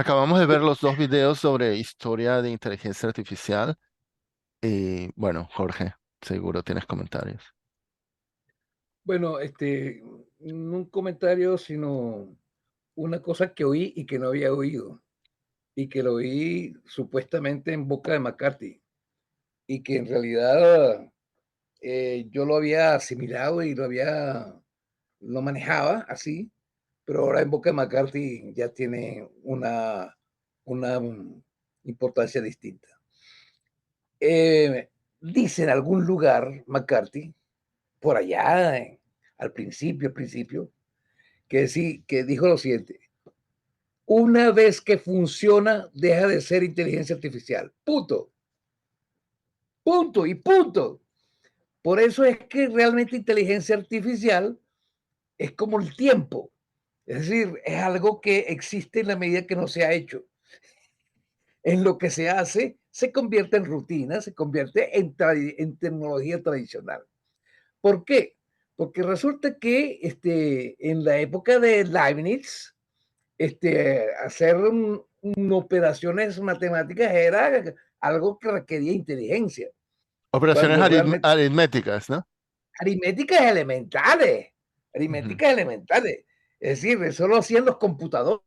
Acabamos de ver los dos videos sobre historia de inteligencia artificial. Y bueno, Jorge, seguro tienes comentarios. Bueno, no un comentario, sino una cosa que oí y que no había oído, y que lo oí supuestamente en boca de McCarthy, y que en realidad yo lo había asimilado y lo manejaba así, pero ahora en boca de McCarthy ya tiene una importancia distinta. Dice en algún lugar McCarthy, por allá, al principio, que sí, que dijo lo siguiente: una vez que funciona, deja de ser inteligencia artificial. Punto, punto y punto. Por eso es que realmente inteligencia artificial es como el tiempo. Es decir, es algo que existe en la medida que no se ha hecho. En lo que se hace, se convierte en rutina, se convierte en tecnología tradicional. ¿Por qué? Porque resulta que en la época de Leibniz, hacer operaciones matemáticas era algo que requería inteligencia, Operaciones cuando realmente aritméticas, ¿no? aritméticas elementales, Ujú. aritméticas elementales. Es decir, eso lo hacían los computadores.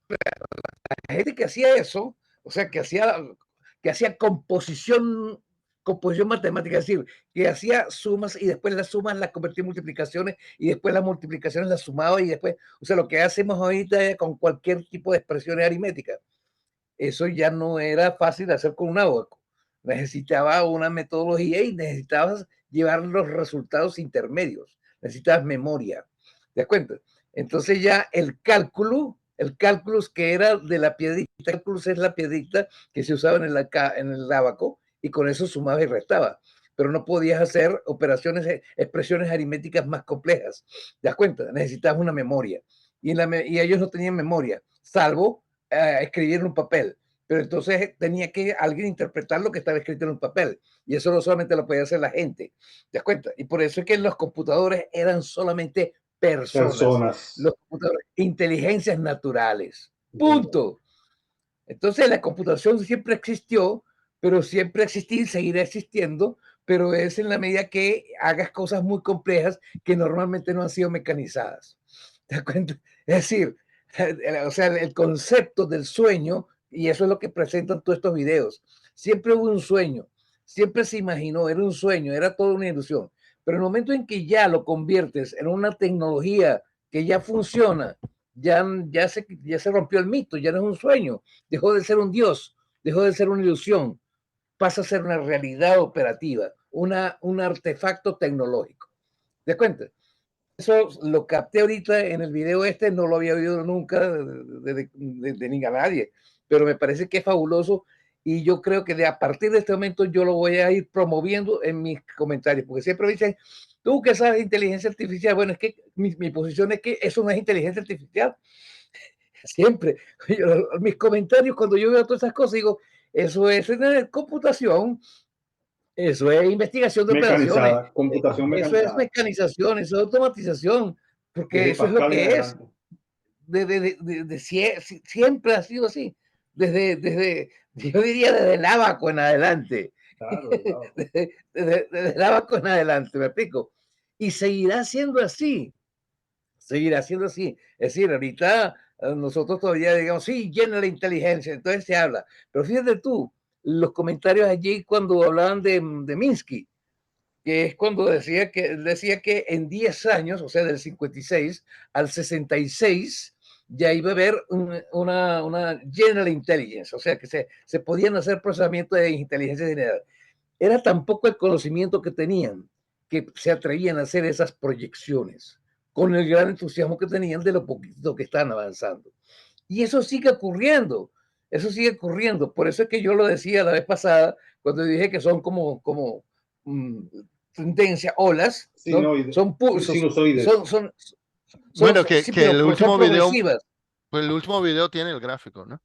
La gente que hacía eso, o sea, que hacía composición matemática, es decir, que hacía sumas y después las sumas las convertía en multiplicaciones y después las multiplicaciones las sumaba y después, o sea, lo que hacemos ahorita con cualquier tipo de expresiones aritméticas, eso ya no era fácil de hacer con un abaco. Necesitaba una metodología y necesitabas llevar los resultados intermedios, necesitabas memoria. ¿Te das cuenta? Entonces ya el cálculo que era de la piedrita, el cálculo es la piedrita que se usaba en el abaco y con eso sumaba y restaba. Pero no podías hacer expresiones aritméticas más complejas. ¿Te das cuenta? Necesitabas una memoria. Y ellos no tenían memoria, salvo escribir en un papel. Pero entonces tenía que alguien interpretar lo que estaba escrito en un papel. Y eso no solamente lo podía hacer la gente. ¿Te das cuenta? Y por eso es que los computadores eran solamente personas. Personas. Los computadores, inteligencias naturales. Punto. Entonces la computación siempre existió, pero siempre existí y seguirá existiendo, pero es en la medida que hagas cosas muy complejas que normalmente no han sido mecanizadas. ¿Te das cuenta? Es decir, o sea, el concepto del sueño, y eso es lo que presentan todos estos videos, siempre hubo un sueño, siempre se imaginó, era un sueño, era toda una ilusión, pero el momento en que ya lo conviertes en una tecnología que ya funciona, ya se rompió el mito, ya no es un sueño, dejó de ser un dios, dejó de ser una ilusión, pasa a ser una realidad operativa, un artefacto tecnológico. ¿Te das cuenta? Eso lo capté ahorita en el video no lo había oído nunca de ni a nadie, pero me parece que es fabuloso y yo creo que a partir de este momento yo lo voy a ir promoviendo en mis comentarios, porque siempre me dicen, tú que sabes de inteligencia artificial, bueno, es que mi posición es que eso no es inteligencia artificial, siempre. Mis comentarios cuando yo veo todas esas cosas, digo, eso es computación, eso es investigación de operaciones, Mecanizada, computación eso es mecanizada. mecanización, eso es automatización, porque Desde eso es lo Pascal en que es. adelante. Siempre ha sido así, yo diría desde el abaco en adelante, Claro, del lado. desde el abaco en adelante, me explico. Y seguirá siendo así. Es decir, ahorita nosotros todavía digamos, sí, llena la inteligencia, entonces se habla. Pero fíjate tú, los comentarios allí cuando hablaban de Minsky, que es cuando decía que en 10 años, o sea, del 56 al 66, ya iba a haber una general intelligence, o sea, que se podían hacer procesamientos de inteligencia general. Era tan poco el conocimiento que tenían que se atrevían a hacer esas proyecciones con el gran entusiasmo que tenían de lo poquito que están avanzando. Y eso sigue ocurriendo, eso sigue ocurriendo. Por eso es que yo lo decía la vez pasada, cuando dije que son como mm, tendencia, olas, ¿no? Sinoide, Son pulsos, sinusoides. Bueno, que, sí, que el pero son último video, progresivas. pues el último video tiene el gráfico, ¿no?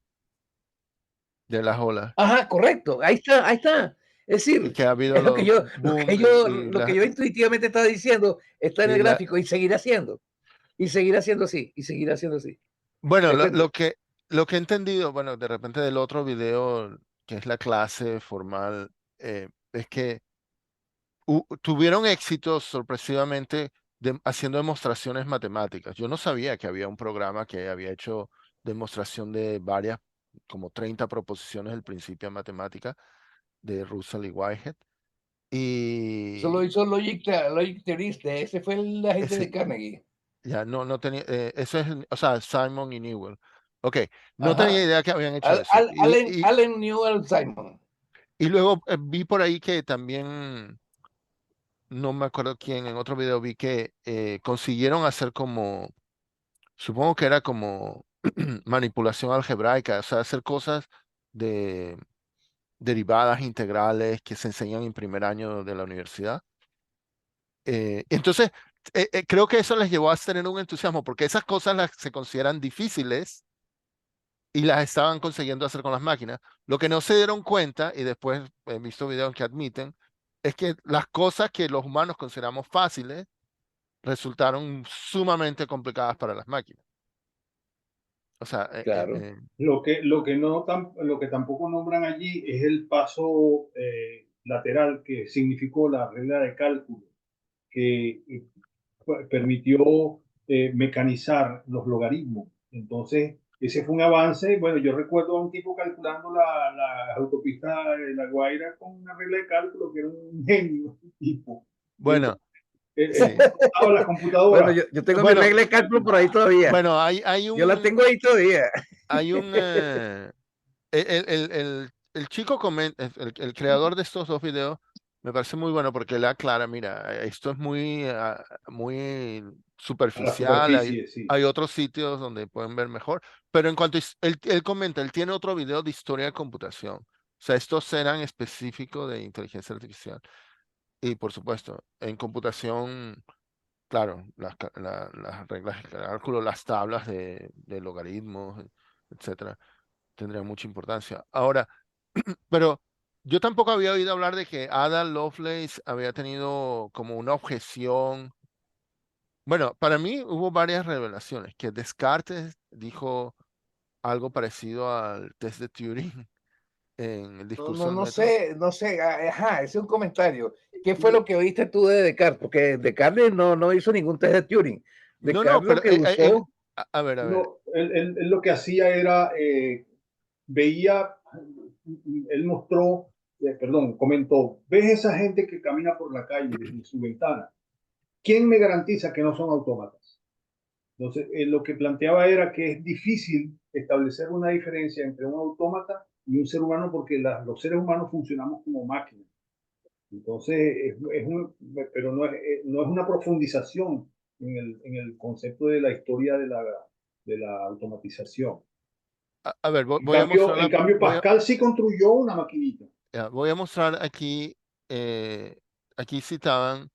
De las olas. Ajá, correcto, ahí está, ahí está. Es Y decir, que ha habido es lo que los yo, lo boom que yo, y lo que yo intuitivamente estaba diciendo está en el y la, gráfico y seguirá siendo así, y seguirá siendo así. bueno, ¿Te das cuenta? lo que he entendido, bueno, de repente del otro video, que es la clase formal, es que tuvieron éxito sorpresivamente haciendo demostraciones matemáticas. Yo no sabía que había un programa que había hecho demostración de varias, como 30 proposiciones del principio de matemática de Russell y Whitehead. Eso lo Y hizo Logic Theorist, ese fue el agente sí, de Carnegie. ya no tenía, eso es, o sea, Simon y Newell. Ok, no tenía Ajá. idea que habían hecho eso. Allen Newell Simon. Y luego vi por ahí que también, no me acuerdo quién, en otro video vi que consiguieron hacer como, supongo que era como manipulación algebraica, o sea, hacer cosas de derivadas integrales que se enseñan en primer año de la universidad. Entonces, creo que eso les llevó a tener un entusiasmo, porque esas cosas se consideran difíciles y las estaban consiguiendo hacer con las máquinas. Lo que no se dieron cuenta, y después he visto videos que admiten, es que las cosas que los humanos consideramos fáciles resultaron sumamente complicadas para las máquinas. O sea, Claro. Lo que tampoco nombran allí es el paso lateral que significó la regla de cálculo, que permitió mecanizar los logaritmos. Entonces, ese fue un avance. Bueno, yo recuerdo a un tipo calculando la autopista de La Guaira con una regla de cálculo que era un genio, un tipo. Él, bueno, él sí. usaba las Bueno, computadoras. yo tengo mi Bueno, regla de cálculo por ahí todavía. bueno, Yo la tengo ahí todavía. hay un, el chico el creador de estos dos videos me parece muy bueno porque él aclara, mira, esto es muy, muy A la superficial, superficie, sí. hay otros sitios donde pueden ver mejor, pero en cuanto él comenta, él tiene otro video de historia de computación, o sea, estos eran específicos de inteligencia artificial y por supuesto, en computación, claro, las reglas de cálculo, las tablas de logaritmos, etcétera, tendrían mucha importancia. Ahora, pero yo tampoco había oído hablar de que Ada Lovelace había tenido como una objeción. Bueno, para mí hubo varias revelaciones, que Descartes dijo algo parecido al test de Turing en el No, discurso no, del método. no sé, ajá, ese es un comentario. ¿Qué fue No, lo que oíste tú de Descartes? Porque Descartes no hizo ningún test de Turing. no, Descartes lo pero que usó, a ver, No, él lo que hacía era, veía, él mostró, perdón, comentó, ¿ves esa gente que camina por la calle desde su ventana? ¿Quién me garantiza que no son autómatas? Entonces, lo que planteaba era que es difícil establecer una diferencia entre un autómata y un ser humano porque los seres humanos funcionamos como máquinas. Entonces, pero no es una profundización en el concepto de la historia de la automatización. a ver, En cambio, en cambio, voy a, Pascal sí construyó una maquinita. ya, voy a mostrar aquí, eh, aquí citaban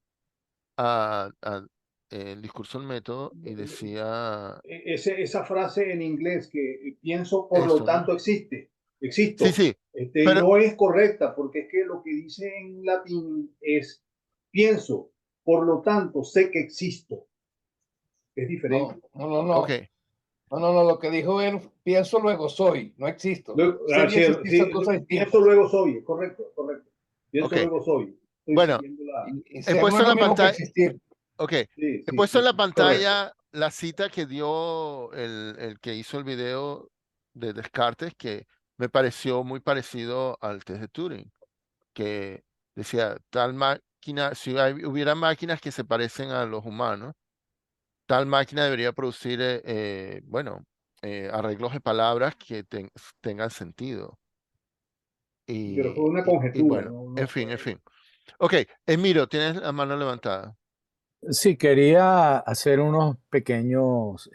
el discurso del método y decía Esa frase en inglés que pienso, por lo esto, ¿no? tanto existe, Sí, existo, sí, pero no es correcta porque es que lo que dice en latín es pienso, por lo tanto sé que existo. Es no, diferente. no, no, ok, no, no, lo que dijo él, pienso luego soy, no existo. Luego, Ser y sí, existir sí, son cosas pienso distintas. luego soy, es correcto, correcto. Pienso ok. luego soy. Estoy Bueno, siguiendo la. Y he ser no puesto es en lo la mismo que pantalla, existir. ok, Sí, he sí, puesto en sí, la correcto. pantalla la cita que dio el que hizo el video de Descartes, que me pareció muy parecido al test de Turing, que decía, tal máquina, si hubiera máquinas que se parecen a los humanos, tal máquina debería producir, bueno, arreglos de palabras que tengan sentido. Pero fue una Y conjetura, bueno, no, en no fue. fin, en fin. Ok, Emiro, tienes la mano levantada. Sí, quería hacer unos pequeños,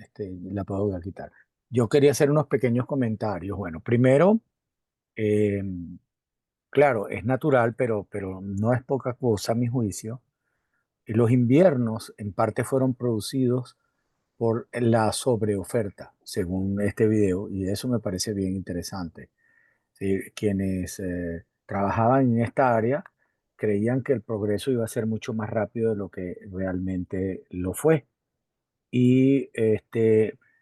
la puedo quitar. Yo quería hacer unos pequeños comentarios. Bueno, primero, eh, claro, es natural, pero no es poca cosa a mi juicio. Los inviernos en parte fueron producidos por la sobreoferta, según este video, y eso me parece bien interesante. Sí, quienes trabajaban en esta área creían que el progreso iba a ser mucho más rápido de lo que realmente lo fue. Y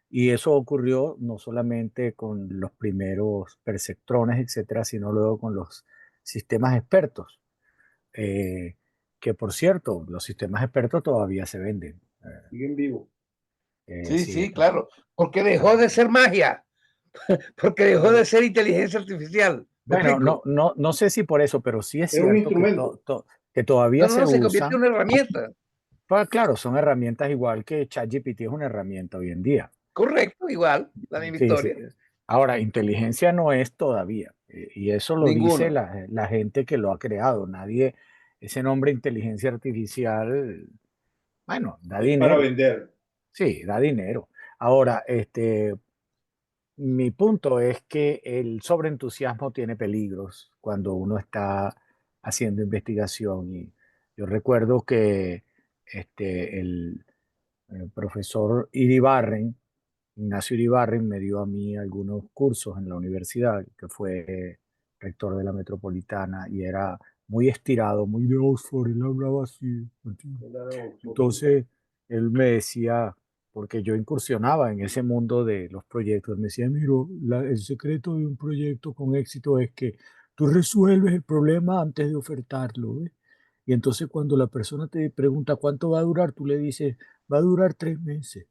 Y eso ocurrió no solamente con los primeros perceptrones, etcétera, sino luego con los sistemas expertos. Eh, que por cierto, los sistemas expertos todavía se venden. Siguen vivos. Sí, Sí, sí, claro. Porque dejó de ser magia. Porque dejó de ser inteligencia artificial. ¿Me bueno, explico? no sé si por eso, pero sí es Es un cierto que, instrumento. que todavía No, no, se no, se convierte en usan. una herramienta. Pues claro, son herramientas igual que ChatGPT es una herramienta hoy en día. Correcto, igual, la misma Sí, sí. historia. Ahora, inteligencia no es todavía, y eso lo dice Ninguno. la gente que lo ha creado. Nadie, ese nombre inteligencia artificial, bueno, da Es para dinero. vender. Sí, da dinero. Ahora, mi punto es que el sobreentusiasmo tiene peligros cuando uno está haciendo investigación. Y yo recuerdo que el profesor Iribarren, Ignacio Iribarren, me dio a mí algunos cursos en la universidad, que fue rector de la Metropolitana, y era muy estirado, muy de Oxford, él hablaba así. Entonces, él me decía, porque yo incursionaba en ese mundo de los proyectos, me decía, miro, el secreto de un proyecto con éxito es que tú resuelves el problema antes de ofertarlo, ¿ves? Y entonces cuando la persona te pregunta cuánto va a durar, tú le dices, va a durar 3 meses.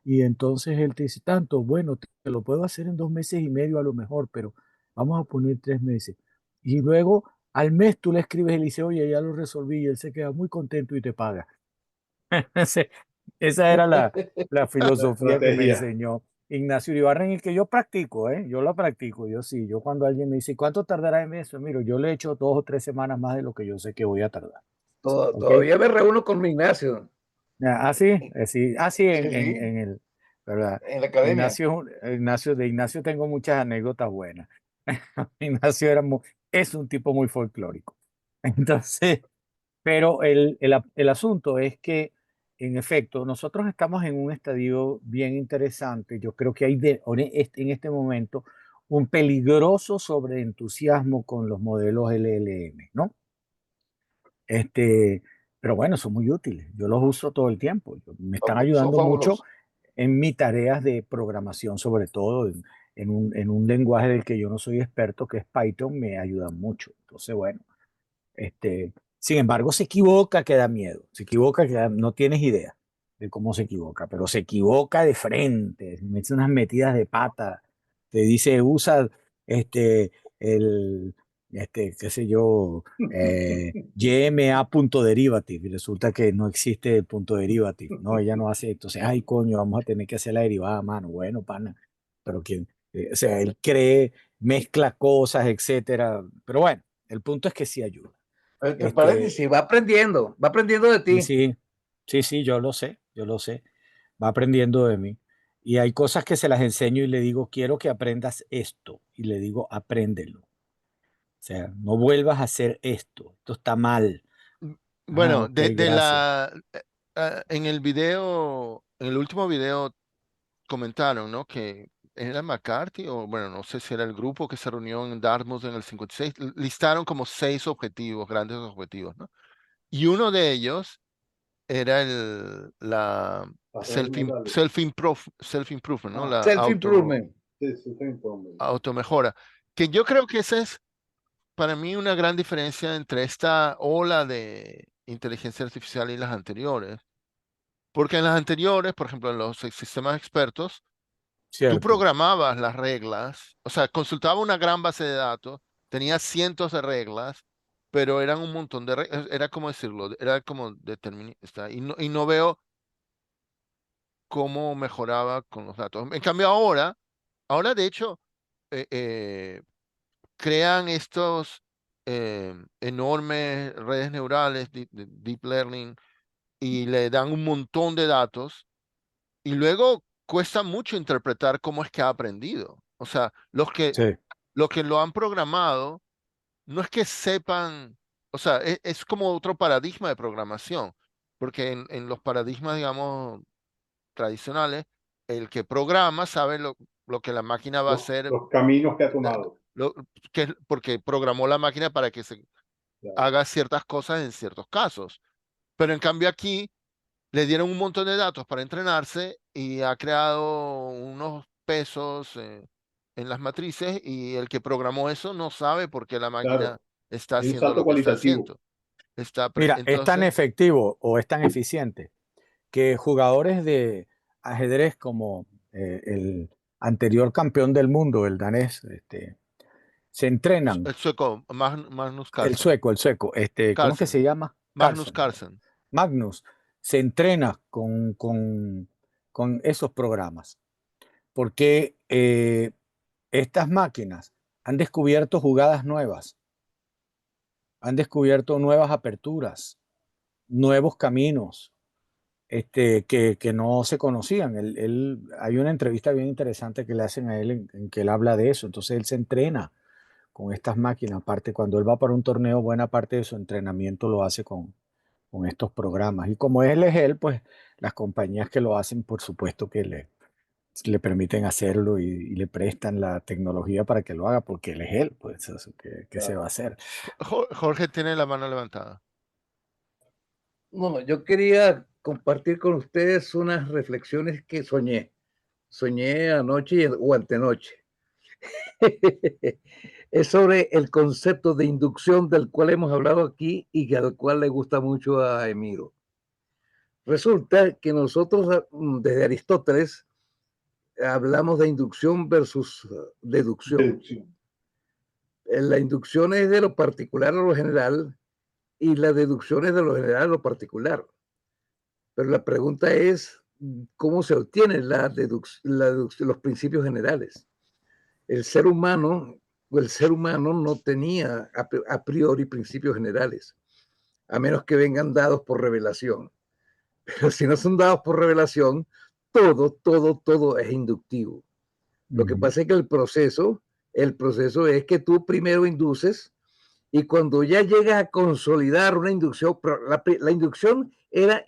Y entonces él te dice, tanto, bueno, te lo puedo hacer en 2 meses y medio a lo mejor, pero vamos a poner 3 meses. Y luego al mes tú le escribes y le dices, oye, ya lo resolví, y él se queda muy contento y te paga. Esa era la La filosofía que me estrategia. enseñó Ignacio Uribarren y que yo practico, ¿eh? Yo la practico, yo sí. Yo cuando alguien me dice, ¿cuánto tardará en eso? Miro, yo le he hecho 2 o 3 semanas más de lo que yo sé que voy a tardar. ¿Ok? Todavía me reúno con mi Ignacio. Sí, Sí, en el, ¿verdad? en la academia. De Ignacio tengo muchas anécdotas buenas. Ignacio es un tipo muy folclórico. Entonces, pero el asunto es que, en efecto, nosotros estamos en un estadio bien interesante. Yo creo que hay en este momento un peligroso sobreentusiasmo con los modelos LLM, ¿no? Este, pero bueno, son muy útiles. Yo los uso todo el tiempo. Me están Son ayudando mucho fabulosos. en mis tareas de programación, sobre todo en un lenguaje del que yo no soy experto, que es Python, me ayudan mucho. Entonces, bueno, sin embargo, se equivoca, que da miedo. Se equivoca, no tienes idea de cómo se equivoca, pero se equivoca de frente, me hace unas metidas de pata, te dice, usa este, el, qué sé yo, YMA punto derivative, y resulta que no existe el punto derivative, no, ella no hace, entonces, ay, coño, vamos a tener que hacer la derivada a mano, bueno, pana, pero quién, o sea, él cree, mezcla cosas, etcétera, pero bueno, el punto es que sí ayuda. Entre Este, paréntesis, va aprendiendo de y ti. sí, yo lo sé, va aprendiendo de mí. Y hay cosas que se las enseño y le digo, quiero que aprendas esto. Y le digo, apréndelo. O sea, no vuelvas a hacer esto. Esto está mal. Ah, Bueno, ok, gracias. en el video, en el último video comentaron, ¿no? Que era McCarthy, o bueno, no sé si era el grupo que se reunió en Dartmouth en el 56, listaron como 6 objetivos, grandes objetivos, ¿no? Y uno de ellos era la Pasar metales. self-improvement, ¿no? La Self-improvement. Sí, sí, sí, hombre. automejora. Que yo creo que esa es para mí una gran diferencia entre esta ola de inteligencia artificial y las anteriores. Porque en las anteriores, por ejemplo, en los sistemas expertos, tú Cierto. programabas las reglas, o sea, consultaba una gran base de datos, tenía cientos de reglas, pero eran un montón de reglas, era como decirlo, era como determinista, y no veo cómo mejoraba con los datos. En cambio, ahora de hecho, eh, eh, crean estos enormes redes neurales, deep learning, y le dan un montón de datos y luego cuesta mucho interpretar cómo es que ha aprendido. O sea, Sí, los que lo han programado no es que sepan, o sea, es como otro paradigma de programación, porque en los paradigmas, digamos, tradicionales, el que programa sabe lo que la máquina va a hacer, Los caminos que ha tomado. lo, porque programó la máquina para que se Claro. haga ciertas cosas en ciertos casos. Pero en cambio aquí le dieron un montón de datos para entrenarse y ha creado unos pesos en las matrices y el que programó eso no sabe por qué la máquina Claro, está hay un haciendo salto lo que está cualitativo. haciendo. Mira, es tan Entonces, efectivo o es tan eficiente que jugadores de ajedrez como el anterior campeón del mundo, el danés, se entrenan, el sueco Magnus el Carlsen, sueco, ¿cómo es que Carlsen, se llama? Magnus Carlsen. Carlsen. Magnus se entrena con esos programas, porque estas máquinas han descubierto jugadas nuevas, han descubierto nuevas aperturas, nuevos caminos, que no se conocían. Hay una entrevista bien interesante que le hacen a él en que él habla de eso. Entonces él se entrena con estas máquinas. Aparte, cuando él va para un torneo, buena parte de su entrenamiento lo hace con estos programas. Y como él es él, pues las compañías que lo hacen, por supuesto que le permiten hacerlo y le prestan la tecnología para que lo haga, porque él es él, pues eso, ¿qué se va a hacer? Jorge tiene la mano levantada. No, yo quería compartir con ustedes unas reflexiones que soñé. Soñé anoche o antenoche. Es sobre el concepto de inducción del cual hemos hablado aquí y al cual le gusta mucho a Emiro. Resulta que nosotros desde Aristóteles hablamos de inducción versus deducción. Deducción. La inducción es de lo particular a lo general y la deducción es de lo general a lo particular. Pero la pregunta es, ¿cómo se obtienen los principios generales? El ser humano no tenía a priori principios generales, a menos que vengan dados por revelación. Pero si no son dados por revelación, todo es inductivo. Lo que pasa es que el proceso es que tú primero induces y cuando ya llegas a consolidar una inducción, la inducción era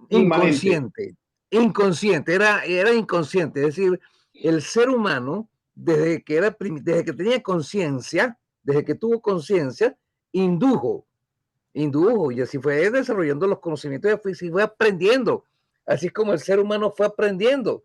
Inmanente. era inconsciente, es decir, el ser humano, desde que tenía conciencia, desde que tuvo conciencia, indujo, y así fue desarrollando los conocimientos y fue aprendiendo, así es como el ser humano fue aprendiendo.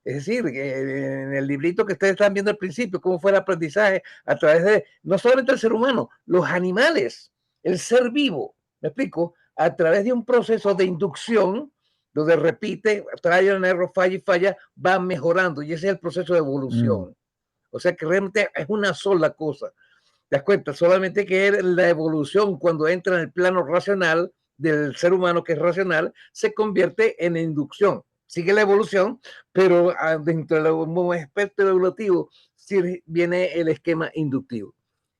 Es decir, en el librito que ustedes están viendo al principio, cómo fue el aprendizaje a través de, no solamente el ser humano, los animales, el ser vivo, ¿me explico? A través de un proceso de inducción, donde repite, trae el error, falla y falla, va mejorando, y ese es el proceso de evolución. O sea que realmente es una sola cosa. ¿Te das cuenta? Solamente que la evolución, cuando entra en el plano racional del ser humano, que es racional, se convierte en inducción. Sigue la evolución, pero dentro del espectro evolutivo viene el esquema inductivo.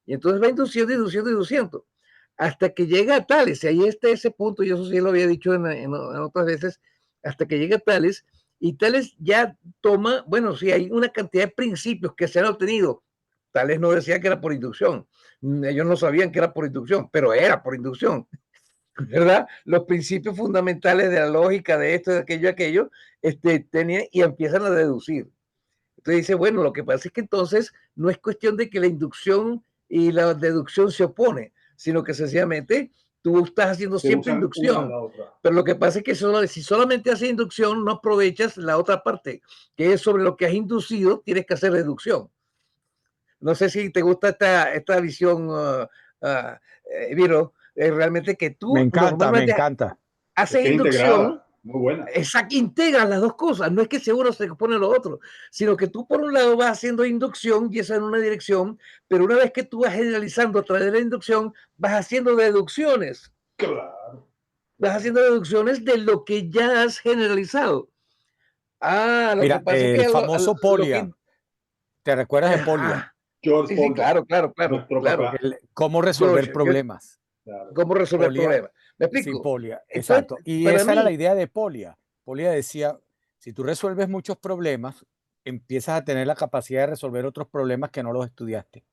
Y entonces va induciendo, hasta que llega a Tales. Y ahí está ese punto, yo eso sí lo había dicho en otras veces, hasta que llega a Tales, y Tales ya toma, bueno, sí, hay una cantidad de principios que se han obtenido. Tales no decía que era por inducción. Ellos no sabían que era por inducción, pero era por inducción. ¿Verdad? Los principios fundamentales de la lógica de esto, de aquello, tenían y empiezan a deducir. Entonces dice, bueno, lo que pasa es que entonces no es cuestión de que la inducción y la deducción se opone, sino que sencillamente tú estás haciendo Se siempre usan una a inducción. la otra. Pero lo que pasa es que si solamente haces inducción, no aprovechas la otra parte, que es sobre lo que has inducido, tienes que hacer deducción. No sé si te gusta esta visión, Viro, realmente que Me tú encanta, me normalmente encanta. Es haces que es inducción, integrada. Muy buena. integras las dos cosas, no es que seguro se pone lo otro, sino que tú por un lado vas haciendo inducción y eso en una dirección, pero una vez que tú vas generalizando a través de la inducción, vas haciendo deducciones. Claro. Vas haciendo deducciones de lo que ya has generalizado. Lo que Mira, pasa es el que famoso lo que... Polia, ¿te recuerdas de Polia? George Sí, Polya, claro, nuestro claro. papá. Cómo resolver George, problemas. Claro. ¿cómo resolver Polia, problemas? ¿Me sí, explico? Polia, Entonces, exacto. Y para esa era la mí, idea de Polia. Polia decía, si tú resuelves muchos problemas, empiezas a tener la capacidad de resolver otros problemas que no los estudiaste.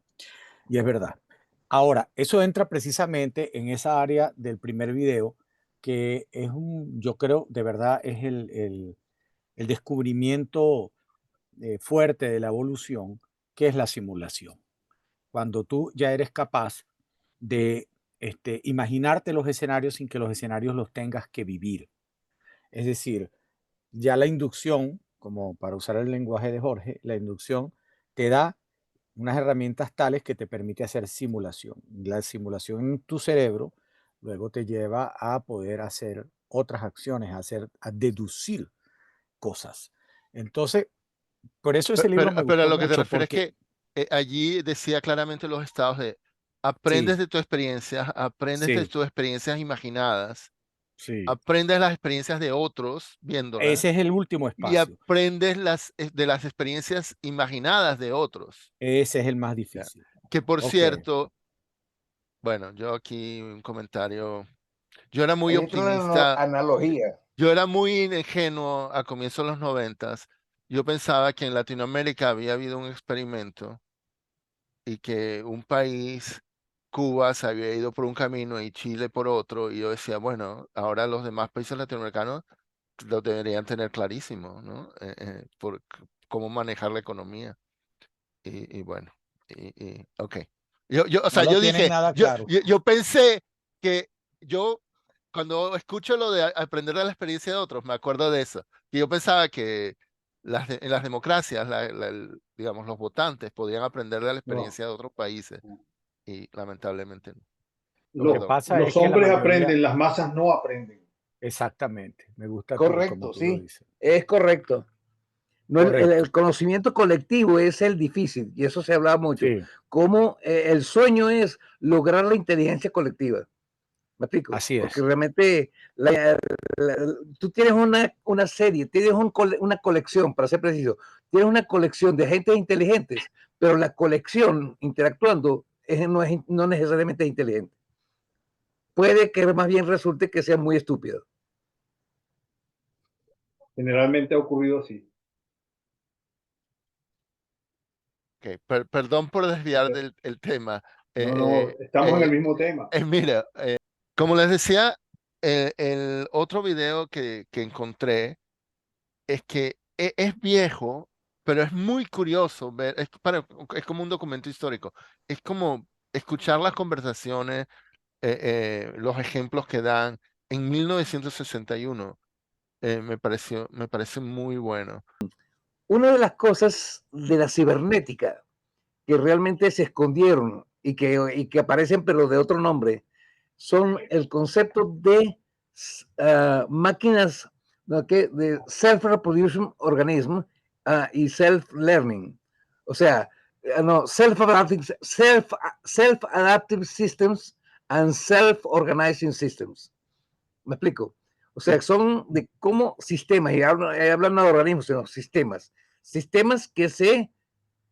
Y es verdad. Ahora, eso entra precisamente en esa área del primer video, que es yo creo, de verdad, es el descubrimiento fuerte de la evolución, que es la simulación. Cuando tú ya eres capaz de imaginarte los escenarios sin que los escenarios los tengas que vivir. Es decir, ya la inducción, como para usar el lenguaje de Jorge, la inducción te da unas herramientas tales que te permite hacer simulación. La simulación en tu cerebro luego te lleva a poder hacer otras acciones, a deducir cosas. Entonces, por eso ese libro me Pero a gustó lo que te mucho, refieres es porque que allí decía claramente los estados de aprendes sí, de tus experiencias, aprendes de sí, tus experiencias imaginadas, sí, aprendes las experiencias de otros viéndolas ese es el último y espacio. aprendes de las experiencias imaginadas de otros. Ese es el más ¿Ya? difícil. Que por Ok, cierto, bueno, yo aquí un comentario, yo era muy Ahí entra una optimista, analogía. yo era muy ingenuo a comienzos de los 90. Yo pensaba que en Latinoamérica había habido un experimento y que un país, Cuba, se había ido por un camino y Chile por otro, y yo decía, bueno, ahora los demás países latinoamericanos lo deberían tener clarísimo, ¿no? Por cómo manejar la economía. Y bueno, ok. O no sea, lo yo tienen dije, nada claro. yo pensé que yo, cuando escucho lo de aprender de la experiencia de otros, me acuerdo de eso. Que yo pensaba que en las democracias, digamos, los votantes podían aprender de la No. experiencia de otros países y lamentablemente no. Lo que Los, Perdón. pasa es los que la hombres mayoría, aprenden, las masas no aprenden. exactamente, me gusta como Correcto, tú lo sí, dices. es correcto. No, Correcto, el conocimiento colectivo es el difícil, y eso se hablaba mucho. sí, Como el sueño es lograr la inteligencia colectiva. ¿Me explico? así Porque es. realmente tú tienes una serie, tienes una colección, para ser preciso, tienes una colección de gente inteligentes, pero la colección interactuando no necesariamente es inteligente. Puede que más bien resulte que sea muy estúpido. Generalmente ha ocurrido así. Ok, perdón por desviar del el tema. No, Eh, no, estamos en el mismo tema. Mira, como les decía, el otro video que encontré es que es viejo, pero es muy curioso ver, es como un documento histórico, es como escuchar las conversaciones, los ejemplos que dan en 1961, me parece muy bueno. Una de las cosas de la cibernética que realmente se escondieron y que aparecen pero de otro nombre, son el concepto de máquinas, ¿no? De self-reproducing organism y self-learning. O sea, no, self-adaptive systems and self-organizing systems. ¿Me explico? O sea, son de cómo sistemas, y hablan de organismos, sino sistemas. Sistemas que se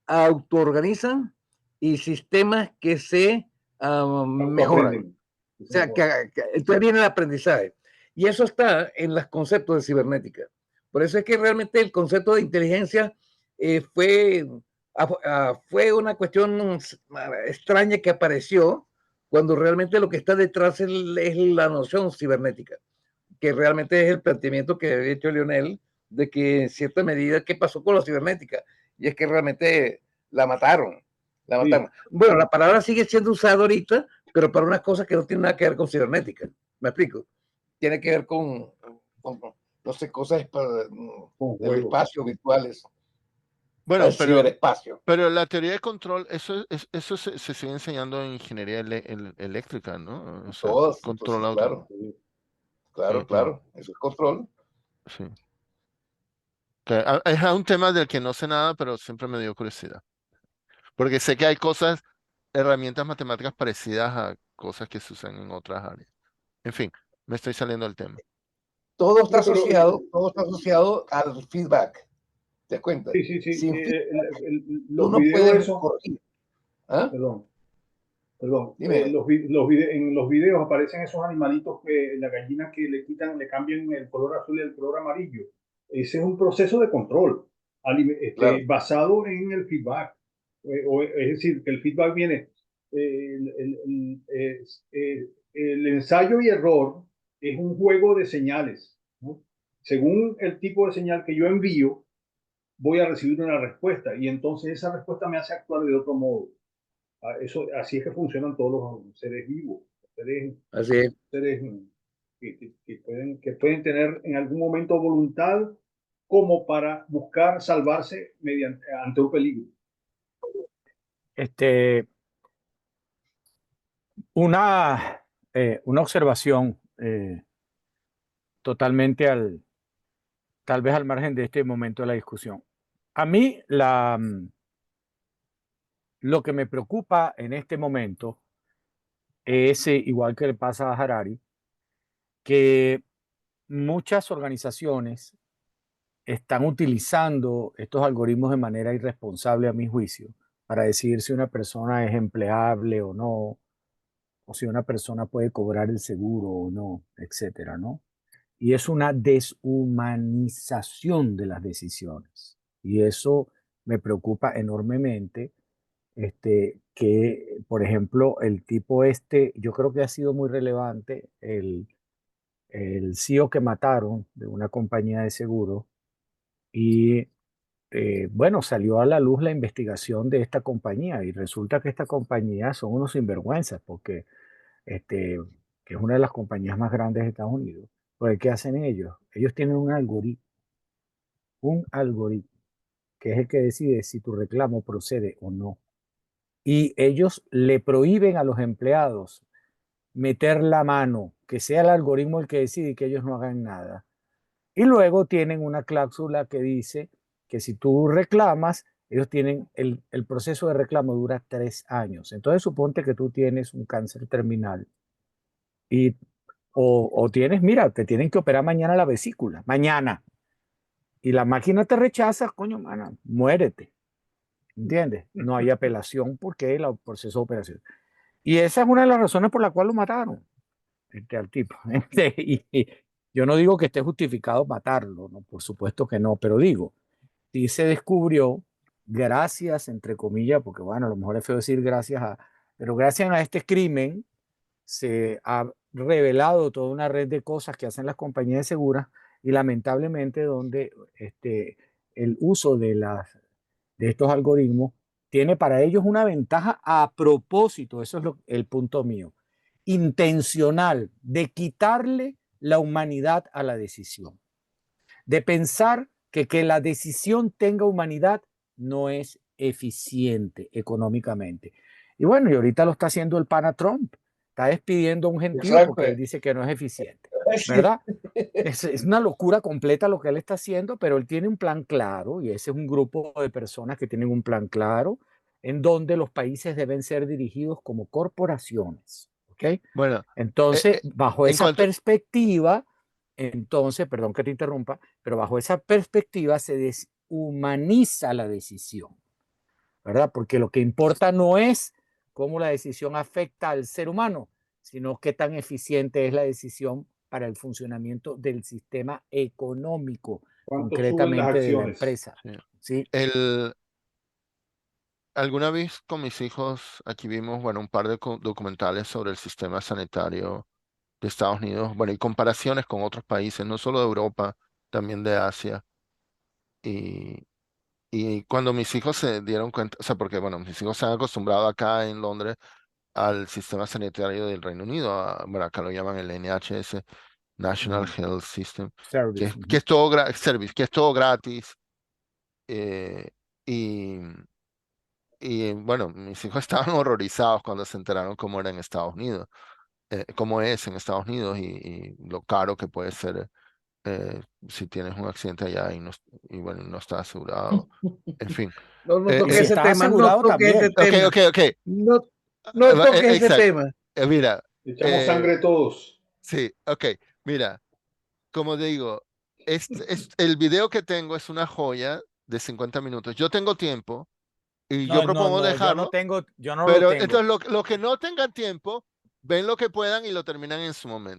autoorganizan y sistemas que se mejoran. Autoaprenden. O sea, entonces viene el aprendizaje. Y eso está en los conceptos de cibernética. Por eso es que realmente el concepto de inteligencia fue una cuestión extraña que apareció cuando realmente lo que está detrás es la noción cibernética, que realmente es el planteamiento que había hecho Lionel de que en cierta medida, ¿qué pasó con la cibernética? Y es que realmente la mataron. La mataron. Sí, Bueno, la palabra sigue siendo usada ahorita, pero para unas cosas que no tienen nada que ver con cibernética. ¿Me explico? Tiene que ver con no sé, cosas con del juegos. espacio, virtuales, Bueno, el ciberespacio. pero la teoría de control, eso se sigue enseñando en ingeniería eléctrica, ¿no? O sea, Todas, control entonces, auto. claro, claro, claro, eso es control. Sí. Es un tema del que no sé nada, pero siempre me dio curiosidad. Porque sé que hay cosas, herramientas matemáticas parecidas a cosas que se usan en otras áreas. En fin, me estoy saliendo del tema. Todo No, pero está asociado al feedback. ¿Te das cuenta? sí, sí, sí. Sin feedback, tú Los no videos puedes esos, corregir. ¿Ah? perdón, perdón, Dime. en los videos aparecen esos animalitos que la gallina que le quitan, le cambian el color azul y el color amarillo. Ese es un proceso de control Claro. basado en el feedback. Es decir, que el feedback viene, el ensayo y error es un juego de señales, ¿no? Según el tipo de señal que yo envío, voy a recibir una respuesta y entonces esa respuesta me hace actuar de otro modo. Eso, así es que funcionan todos los seres vivos. Así es. seres que pueden tener en algún momento voluntad como para buscar salvarse ante un peligro. Este, una observación totalmente tal vez al margen de este momento de la discusión. A mí lo que me preocupa en este momento es, igual que le pasa a Harari, que muchas organizaciones están utilizando estos algoritmos de manera irresponsable, a mi juicio, para decidir si una persona es empleable o no, o si una persona puede cobrar el seguro o no, etcétera, ¿no? Y es una deshumanización de las decisiones. Y eso me preocupa enormemente, que, por ejemplo, el tipo yo creo que ha sido muy relevante, el CEO que mataron de una compañía de seguro, y bueno, salió a la luz la investigación de esta compañía y resulta que esta compañía son unos sinvergüenzas porque que es una de las compañías más grandes de Estados Unidos. Pues, ¿qué hacen ellos? Ellos tienen un algoritmo que es el que decide si tu reclamo procede o no. Y ellos le prohíben a los empleados meter la mano, que sea el algoritmo el que decide y que ellos no hagan nada. Y luego tienen una cláusula que dice que si tú reclamas, ellos tienen el proceso de reclamo dura 3 años. Entonces suponte que tú tienes un cáncer terminal y o tienes, mira, te tienen que operar mañana la vesícula, mañana. Y la máquina te rechaza, coño, mana, muérete. ¿Entiendes? No hay apelación porque el proceso de operación. Y esa es una de las razones por la cual lo mataron al tipo. Y yo no digo que esté justificado matarlo, ¿no? Por supuesto que no, pero digo, sí se descubrió, gracias, entre comillas, porque bueno, a lo mejor es feo decir pero gracias a este crimen se ha revelado toda una red de cosas que hacen las compañías de seguras y lamentablemente donde el uso de estos algoritmos tiene para ellos una ventaja a propósito, eso es el punto mío, intencional, de quitarle la humanidad a la decisión, de pensar que la decisión tenga humanidad no es eficiente económicamente. Y bueno, y ahorita lo está haciendo el pana Trump, está despidiendo a un gentío Exacto. porque él dice que no es eficiente, ¿verdad? Es una locura completa lo que él está haciendo, pero él tiene un plan claro y ese es un grupo de personas que tienen un plan claro en donde los países deben ser dirigidos como corporaciones, ¿ok? Bueno, Entonces, bajo en esa cuanto, perspectiva, entonces, perdón que te interrumpa, pero bajo esa perspectiva se deshumaniza la decisión, ¿verdad? Porque lo que importa no es cómo la decisión afecta al ser humano, sino qué tan eficiente es la decisión para el funcionamiento del sistema económico, ¿Cuánto suben las concretamente de la acciones? empresa. sí, ¿Sí? alguna vez con mis hijos aquí vimos, bueno, un par de documentales sobre el sistema sanitario de Estados Unidos, bueno, y comparaciones con otros países, no solo de Europa, también de Asia. Y, y cuando mis hijos se dieron cuenta, o sea, porque, bueno, mis hijos se han acostumbrado acá en Londres al sistema sanitario del Reino Unido, bueno, acá lo llaman el NHS, National Health System, Service. que es todo service, que es todo gratis. eh, y, y bueno, mis hijos estaban horrorizados cuando se enteraron cómo era en Estados Unidos, cómo es en Estados Unidos y lo caro que puede ser si tienes un accidente allá y bueno, no está asegurado. En fin. No Eh, Y toques si eh, ese estás tema, no asegurado toques ese también. ok, tema. ok, ok. No toques ese Exacto. tema. Mira, Echamos sangre todos. sí, ok. Mira, como digo, el video que tengo es una joya de 50 minutos. Yo tengo tiempo y yo No, no, propongo no, dejarlo, yo no lo pero tengo. entonces los que no tengan tiempo, ven lo que puedan y lo terminan en su momento.